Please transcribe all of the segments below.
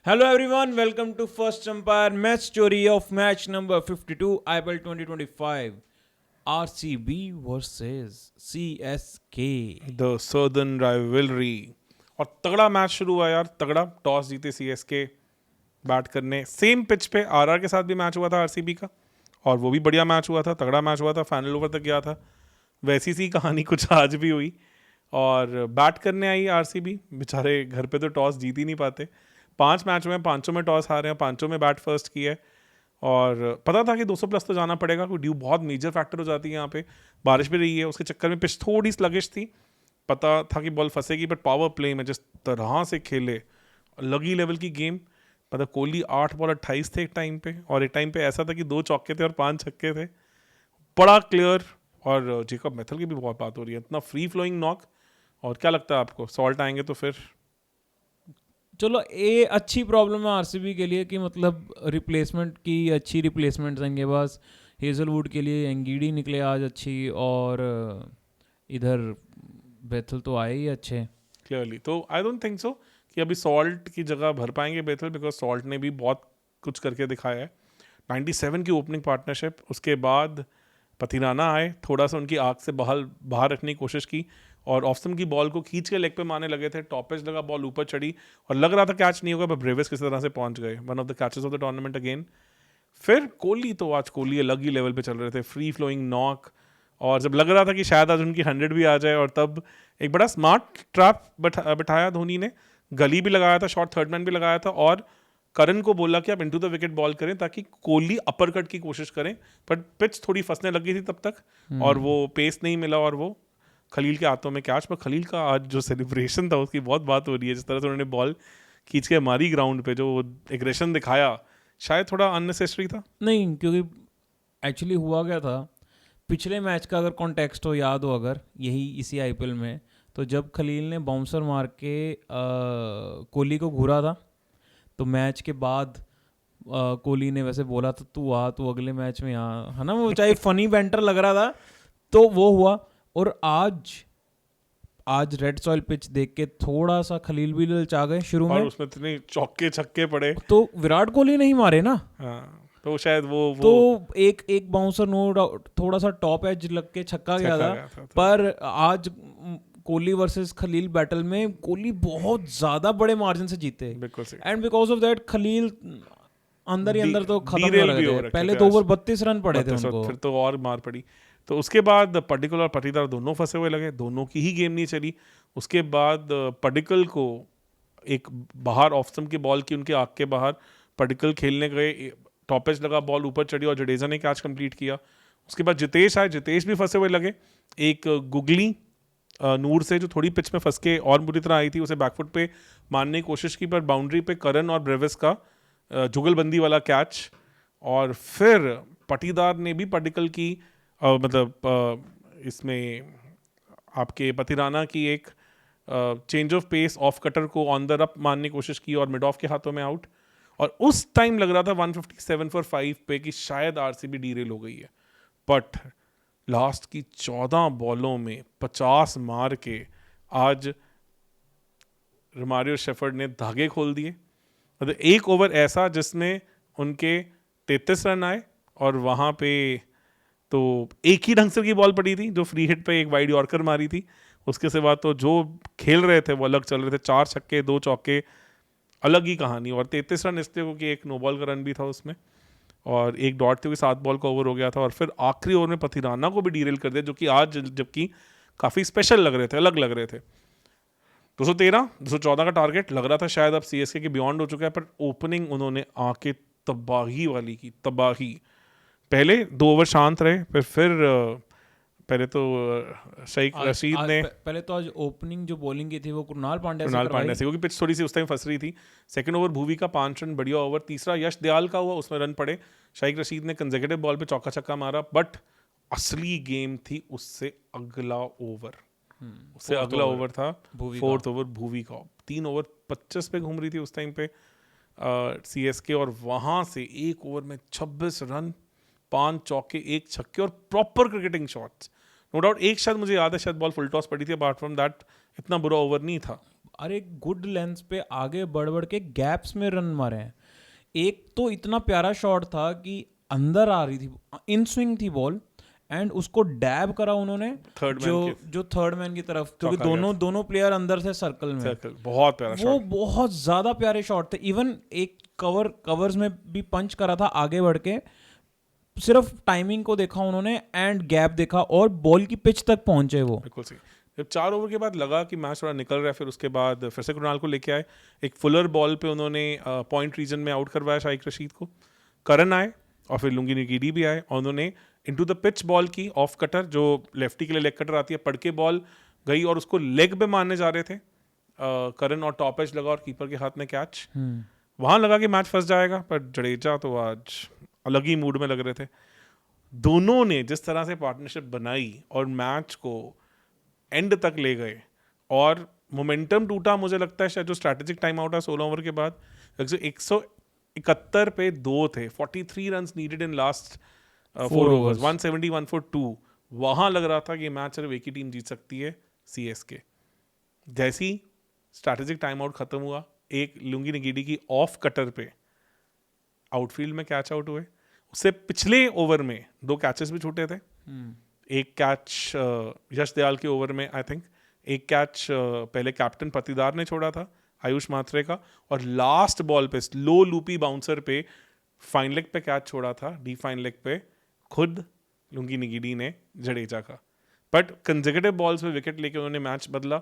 Hello everyone, welcome to First Umpire match story of match number 52 IPL 2025 RCB versus CSK. The southern rivalry. और तगड़ा match शुरू हुआ यार, तगड़ा। Toss जीते सीएसके बैट करने। सेम पिच पे आरआर के साथ भी मैच हुआ था आरसीबी का, और वो भी बढ़िया मैच हुआ था, तगड़ा मैच हुआ था, फाइनल ओवर तक गया था। वैसी सी कहानी कुछ आज भी हुई और बैट करने आई आरसीबी। बेचारे घर पे तो टॉस जीत ही नहीं पाते। 5 मैच में 5 में टॉस हारे हैं, 5 में बैट फर्स्ट किया है। और पता था कि 200 प्लस तो जाना पड़ेगा, कोई ड्यू बहुत मेजर फैक्टर हो जाती है यहाँ पे। बारिश भी रही है, उसके चक्कर में पिच थोड़ी स्लगिश थी। पता था कि बॉल फंसेगी, बट पावर प्ले में जिस तरह से खेले, अलग ही लेवल की गेम। पता कोहली 8 बॉल 28 थे एक टाइम पे, और एक टाइम पे ऐसा था कि 2 चौके थे और 5 छक्के थे। बड़ा क्लियर। और जेकब मैथल की भी बहुत बात हो रही है, इतना फ्री फ्लोइंग नॉक। और क्या लगता है आपको, सॉल्ट आएंगे तो फिर? चलो ये अच्छी प्रॉब्लम है आरसीबी के लिए कि मतलब रिप्लेसमेंट की अच्छी रिप्लेसमेंट्स हैं इनके पास। हेजलवुड के लिए एंगीडी निकले आज अच्छी, और इधर बेथल तो आए ही अच्छे। क्लियरली तो आई डोंट थिंक सो कि अभी सॉल्ट की जगह भर पाएंगे बेथल, बिकॉज सॉल्ट ने भी बहुत कुछ करके दिखाया है। 97 की ओपनिंग पार्टनरशिप, उसके बाद पथिराना आए, थोड़ा सा उनकी आग से बाहर रखने की कोशिश की, और ऑफसम की बॉल को खींच के लेग पे मारने लगे थे। टॉपेज लगा, बॉल ऊपर चढ़ी और लग रहा था कैच नहीं होगा, पर ब्रेविस किसी तरह से पहुंच गए, one of the catches of the tournament again. फिर कोहली तो आज कोहली अलग ही लेवल पे चल रहे थे, फ्री फ्लोइंग नॉक। और जब लग रहा था कि शायद आज उनकी 100 भी आ जाए, और तब एक बड़ा स्मार्ट ट्रैप बिठाया धोनी ने। गली भी लगाया था, शॉर्ट थर्ड मैन भी लगाया था, और करण को बोला कि आप इनटू द विकेट बॉल करें ताकि कोहली अपर कट की कोशिश करें। बट पिच थोड़ी फंसने लगी थी तब तक, और वो पेस नहीं मिला, और वो खलील के हाथों में कैच। पर खलील का आज जो सेलिब्रेशन था उसकी बहुत बात हो रही है, जिस तरह से उन्होंने बॉल खींच के मारी ग्राउंड पे, जो एग्रेशन दिखाया, शायद थोड़ा अननेसेसरी था। नहीं, क्योंकि एक्चुअली हुआ क्या था, पिछले मैच का अगर कॉन्टेक्स्ट हो याद हो, अगर यही इसी आईपीएल में, तो जब खलील ने बाउंसर मार के कोहली को घूरा था, तो मैच के बाद कोहली ने वैसे बोला था तू अगले मैच में यहाँ, है ना, वो चाहे फनी बैंटर लग रहा था, तो वो हुआ। और आज रेड सॉइल पिच देख के थोड़ा सा खलील भी ललचा गए शुरू और में। उसमें इतने चौके छक्के पड़े। तो विराट कोहली नहीं मारे ना, हाँ, तो शायद तो एक बाउंसर नो डाउट थोड़ा सा टॉप एज लग के छक्का गया था। तो। पर आज कोहली वर्सेस खलील बैटल में कोहली बहुत ज्यादा बड़े मार्जिन से जीते, बिल्कुल सही। And because of that Khalil अंदर ही अंदर तो खत्म हो derail रहे भी हो थे। रखे पहले थे 2 आज। ओवर 32 रन पड़े थे 32 उनको। फिर तो और मार पड़ी। तो उसके बाद पडिक्कल और पटीदार दोनों फंसे हुए लगे, दोनों की ही गेम नहीं चली। उसके बाद पडिक्कल को एक बाहर ऑफ स्टंप की बॉल की उनके आग के बाहर, पडिक्कल खेलने गए, टॉपेज लगा, बॉल ऊपर चढ़ी और जडेजा ने कैच कंप्लीट किया। उसके बाद जितेश आए, जितेश भी फंसे हुए लगे। एक गुगली नूर से जो थोड़ी पिच में फंस के और बुरी तरह आई थी, उसे बैकफुट पे मारने की कोशिश की, पर बाउंड्री पे करण और ब्रेविस का जुगलबंदी वाला कैच। और फिर पटीदार ने भी पडिक्कल की इसमें आपके पथिराना की एक change of pace off cutter को ऑन द रप मारने की कोशिश की, और मिड ऑफ के हाथों में आउट। और उस टाइम लग रहा था 157 फॉर 5 पे कि शायद आरसीबी डीरेल हो गई है। बट लास्ट की 14 बॉलों में 50 मार के आज रोमारियो शेफर्ड ने धागे खोल दिए। मतलब एक ओवर ऐसा जिसमें उनके 33 रन आए, और वहाँ पे तो एक ही ढंग से की बॉल पड़ी थी, जो फ्री हिट पे एक वाइड यॉर्कर मारी थी। उसके सिवा तो जो खेल रहे थे वो अलग चल रहे थे। 4 छक्के 2 चौके, अलग ही कहानी। और 33 रन इसलिए क्योंकि एक नो बॉल का रन भी था उसमें, और एक डॉट थी, 7 बॉल का ओवर हो गया था। और फिर आखिरी ओवर में पथिराना को भी डीरेल कर दिया, जो कि आज जबकि काफ़ी स्पेशल लग रहे थे, अलग लग रहे थे। 213 214 का टारगेट लग रहा था शायद अब सीएसके के बियॉन्ड हो चुका है, पर ओपनिंग उन्होंने आके तबाही वाली की, तबाही। पहले 2 ओवर शांत रहे, फिर पहले तो शेख रशीद ने पहले तो आज ओपनिंग जो बॉलिंग की थी वो कृणाल पांड्या से, क्योंकि पिच थोड़ी सी उस टाइम फंस रही थी। सेकंड ओवर भूवी का 5 रन, बढ़िया ओवर। तीसरा यश दयाल का हुआ, उसमें रन पड़े। शेख रशीद ने कंसेक्यूटिव बॉल पे चौका छक्का मारा। बट असली गेम थी उससे अगला ओवर, उससे अगला ओवर था फोर्थ ओवर भूवी का। 3 ओवर 25 पे घूम रही थी उस टाइम पे सीएसके, और वहां से एक ओवर में 26 रन, 5 चौके 1 छक्के, और proper cricketing shots. No doubt एक शायद मुझे याद है, शायद बॉल फुल टॉस पड़ी थी। अपार्ट फ्रॉम दैट इतना बुरा ओवर नहीं था। अरे गुड लेंथ पे आगे बढ़ के गैप्स में रन मारे हैं। एक तो इतना प्यारा शॉट था कि अंदर आ रही थी, इन स्विंग थी बॉल, एंड उसको डैब करा उन्होंने थर्ड जो मैन के जो थर्ड मैन की तरफ, क्योंकि चौका गया दोनों प्लेयर अंदर थे सर्कल में। सर्कल, बहुत प्यारा वो शॉट। बहुत ज्यादा प्यारे शॉट थे। इवन एक कवर्स में भी पंच करा था आगे बढ़ के, सिर्फ टाइमिंग को देखा उन्होंने एंड गैप देखा और बॉल की पिच तक पहुंचे वो। बिल्कुल सही। जब 4 ओवर के बाद लगा कि मैच थोड़ा निकल रहा है, फिर उसके बाद फिर से कृणाल को लेके आए। एक फुलर बॉल पे उन्होंने पॉइंट रीजन में आउट करवाया शाइक रशीद को। करण आए और फिर लुंगी निगीडी भी आए और उन्होंने इनटू द पिच बॉल की ऑफ कटर, जो लेफ्टी के लिए लेग कटर आती है, पड़ के बॉल गई और उसको लेग पे मारने जा रहे थे करण, और टॉप एज लगा और कीपर के हाथ में कैच। वहां लगा कि मैच फंस जाएगा, पर जडेजा तो आज अलग ही मूड में लग रहे थे। दोनों ने जिस तरह से पार्टनरशिप बनाई और मैच को एंड तक ले गए, और मोमेंटम टूटा मुझे लगता है शायद जो स्ट्रैटेजिक टाइम आउट है 16 ओवर के बाद, 171 पे 2 थे, 43 runs needed in last 4 overs, 171 for 2। वहां लग रहा था कि मैच सिर्फ एक ही टीम जीत सकती है, सीएसके। जैसी स्ट्रैटेजिक टाइम आउट खत्म हुआ, एक लुंगी निगीडी की ऑफ कटर पे आउटफील्ड में कैच आउट हुए। उससे पिछले ओवर में 2 कैचेस भी छूटे थे। एक कैच यश दयाल के ओवर में आई थिंक, एक कैच पहले कैप्टन पतिदार ने छोड़ा था आयुष मात्रे का, और लास्ट बॉल पे स्लो लूपी बाउंसर पे फाइन लेग पे कैच छोड़ा था, डीप फाइन लेग पे, खुद लुंगी निगीडी ने जडेजा का। बट कंसेक्यूटिव बॉल्स पे विकेट लेके उन्होंने मैच बदला।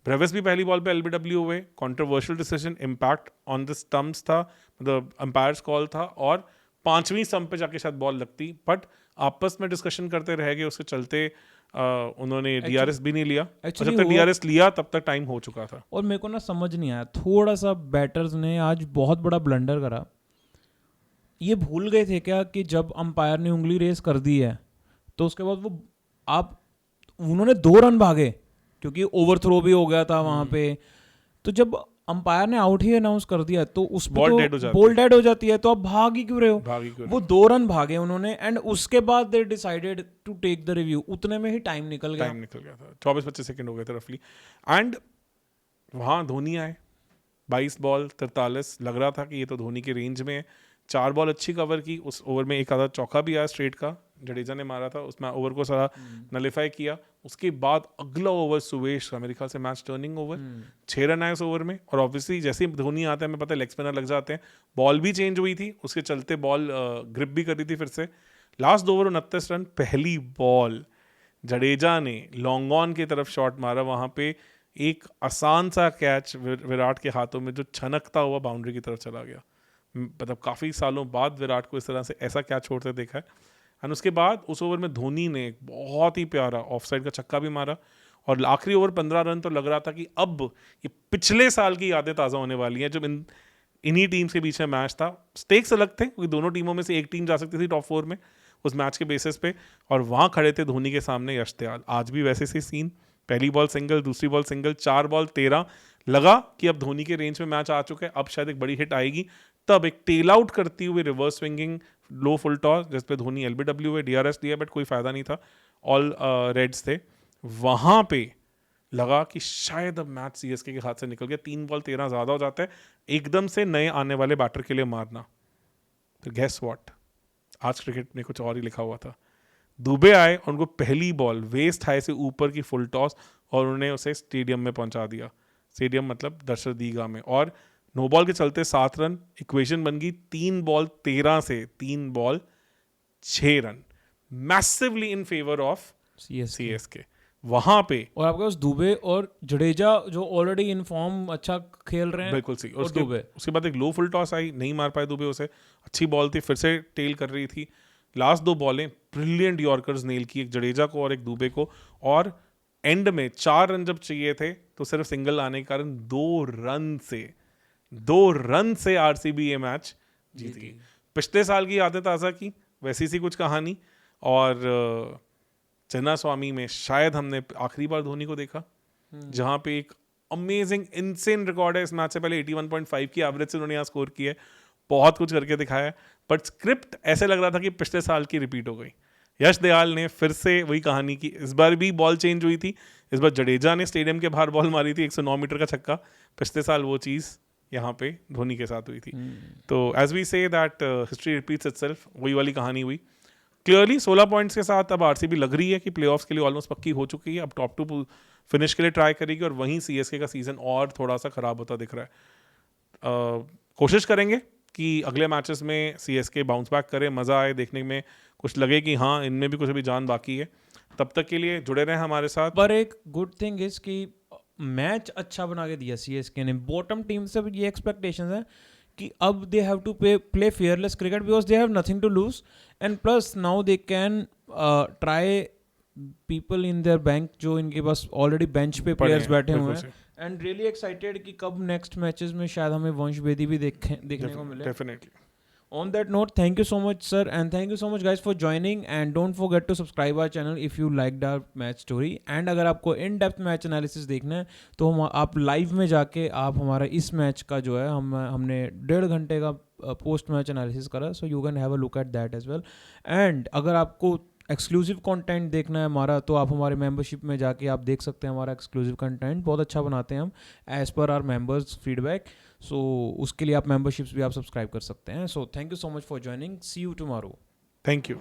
ब्रेविस भी पहली बॉल पे एलबीडब्ल्यू हुए, controversial decision, impact on the stumps था, मतलब अंपायर्स कॉल था, और 5वीं स्टंप पे जाके शायद बॉल लगती, बट आपस में डिस्कशन करते रह गए, उसके चलते उन्होंने डीआरएस भी नहीं लिया। और जब तक डीआरएस लिया तब तक टाइम हो चुका था। और मेरे को ना समझ नहीं आया, थोड़ा सा बैटर्स ने आज बहुत बड़ा ब्लंडर करा। ये भूल गए थे क्या कि जब अंपायर ने उंगली रेस कर दी है तो उसके बाद उन्होंने 2 रन भागे, क्योंकि ओवरथ्रो भी हो गया था वहां पे। तो जब अंपायर ने आउट ही अनाउंस कर दिया तो उस पे बॉल डेड हो जाती है, तो आप भाग ही क्यों रहे हो? वो 2 रन भागे उन्होंने, एंड उसके बाद they decided to take the review. उतने में ही टाइम निकल गया था, 24-25 सेकंड हो गए थे रफली। एंड वहां धोनी आए, 22 बॉल 43, लग रहा था कि ये तो धोनी के रेंज में है। 4 बॉल अच्छी कवर की, उस ओवर में एक आधा चौका भी आया स्ट्रेट का, जडेजा ने मारा था, उसमें ओवर को सारा नलिफाई किया। उसके बाद अगला ओवर सुवेश का, मेरे ख्याल से मैच टर्निंग ओवर, 6 रन आए उस ओवर में। और ऑब्वियसली जैसे ही धोनी आता है, हमें पता है लेग स्पिनर लग जाते हैं, बॉल भी चेंज हुई थी, उसके चलते बॉल ग्रिप भी कर दी थी फिर से। लास्ट 2 ओवर 29 रन, पहली बॉल जडेजा ने लॉन्ग ऑन की तरफ शॉट मारा, वहां पे एक आसान सा कैच विराट के हाथों में जो छनकता हुआ बाउंड्री की तरफ चला गया। मतलब काफ़ी सालों बाद विराट को इस तरह से ऐसा कैच छोड़ते देखा है। एंड उसके बाद उस ओवर में धोनी ने एक बहुत ही प्यारा ऑफसाइड का छक्का भी मारा, और आखिरी ओवर 15 रन, तो लग रहा था कि अब ये पिछले साल की यादें ताज़ा होने वाली हैं जब इन्हीं टीम्स के बीच में मैच था। स्टेक्स अलग थे क्योंकि दोनों टीमों में से एक टीम जा सकती थी टॉप 4 में उस मैच के बेसिस पे, और वहाँ खड़े थे धोनी के सामने यश दयाल। आज भी वैसे से सीन, पहली बॉल सिंगल, दूसरी बॉल सिंगल, 4 बॉल 13, लगा कि अब धोनी के रेंज में मैच आ चुका है, अब शायद एक बड़ी हिट आएगी। तब एक टेल आउट करती हुई रिवर्स स्विंगिंग लो फुल टॉस, जिस पे धोनी एलबीडब्ल्यू है, डीआरएस दिया, बट कोई फायदा नहीं था, ऑल रेड्स थे। वहां पे लगा कि शायद अब मैच सीएसके के हाथ से निकल गया। 3 बॉल 13 ज्यादा हो जाता है एकदम से नए आने वाले बैटर के लिए मारना। तो गेस व्हाट, आज क्रिकेट में कुछ और ही लिखा हुआ था। दुबे आए और उनको पहली बॉल वेस्ट हाई से ऊपर की फुल टॉस, और उन्होंने उसे स्टेडियम में पहुंचा दिया। स्टेडियम मतलब दर्शक दीगा में, और नो बॉल के चलते 7 रन, इक्वेशन बन गई 3 बॉल 13 से 3 ball 6 run, massively in favour of CSK वहां पे। और आपके पास दुबे और जडेजा जो ऑलरेडी इन फॉर्म अच्छा खेल रहे हैं, बिल्कुल सही। और उसके बाद एक लो फुल टॉस आई, नहीं मार पाए दुबे उसे, अच्छी बॉल थी, फिर से टेल कर रही थी। लास्ट 2 बॉलें ब्रिलियंट यॉर्कर्स नेल की, एक जडेजा को और एक दुबे को, और एंड में 4 रन जब चाहिए थे तो सिर्फ सिंगल आने के कारण 2 रन से आरसीबी ये मैच जीत गई। पिछले साल की यादें ताज़ा की, वैसी सी कुछ कहानी। और चन्ना स्वामी में शायद हमने आखिरी बार धोनी को देखा, जहां पे एक अमेजिंग इनसेन रिकॉर्ड है। इस मैच से पहले 81.5 की एवरेज से उन्होंने यहाँ स्कोर किया है, बहुत कुछ करके दिखाया है, बट स्क्रिप्ट ऐसे लग रहा था कि पिछले साल की रिपीट हो गई। यश दयाल ने फिर से वही कहानी की, इस बार भी बॉल चेंज हुई थी, इस बार जडेजा ने स्टेडियम के बाहर बॉल मारी थी 109 मीटर का छक्का। पिछले साल वो चीज़ यहाँ पे धोनी के साथ हुई थी। तो as we say that history repeats itself, वही वाली कहानी हुई। क्लियरली 16 पॉइंट्स के साथ अब आरसीबी लग रही है कि प्लेऑफ्स के लिए ऑलमोस्ट पक्की हो चुकी है। अब टॉप 2 फिनिश के लिए ट्राई करेगी और वहीं सीएसके का सीजन और थोड़ा सा खराब होता दिख रहा है। कोशिश करेंगे कि अगले मैचेस में सीएसके बाउंस बैक करे, मज़ा आए देखने में, कुछ लगे कि हाँ इनमें भी कुछ अभी जान बाकी है। तब तक के लिए जुड़े रहें हमारे साथ। पर एक गुड थिंग इज कि मैच अच्छा बना के दिया सीएसके ने। बॉटम टीम से ये एक्सपेक्टेशंस है कि अब they have to play fearless cricket because they have nothing to lose, and plus now they can try people in their bank जो इनके पास ऑलरेडी बेंच पे प्लेयर्स बैठे हुए हैं, एंड रियली एक्साइटेड कि कब नेक्स्ट मैचेस में शायद हमें वंश बेदी भी देखने को मिले। Definitely. On that note, thank you so much, sir, and thank you so much, guys, for joining. And don't forget to subscribe our channel if you liked our match story. And अगर आपको in depth match analysis देखना है तो आप live में जाके आप हमारा इस मैच का जो है हमने 1.5 घंटे का पोस्ट मैच एनालिसिस करा, so you can have a look at that as well. And अगर आपको एक्सक्लूसिव कंटेंट देखना है हमारा तो आप हमारे मेंबरशिप में जाके आप देख सकते हैं हमारा एक्सक्लूसिव कंटेंट, बहुत अच्छा बनाते हैं हम as per hour members feedback. सो उसके लिए आप मेंबरशिप्स भी आप सब्सक्राइब कर सकते हैं। So thank you so much for joining, see you tomorrow. Thank you.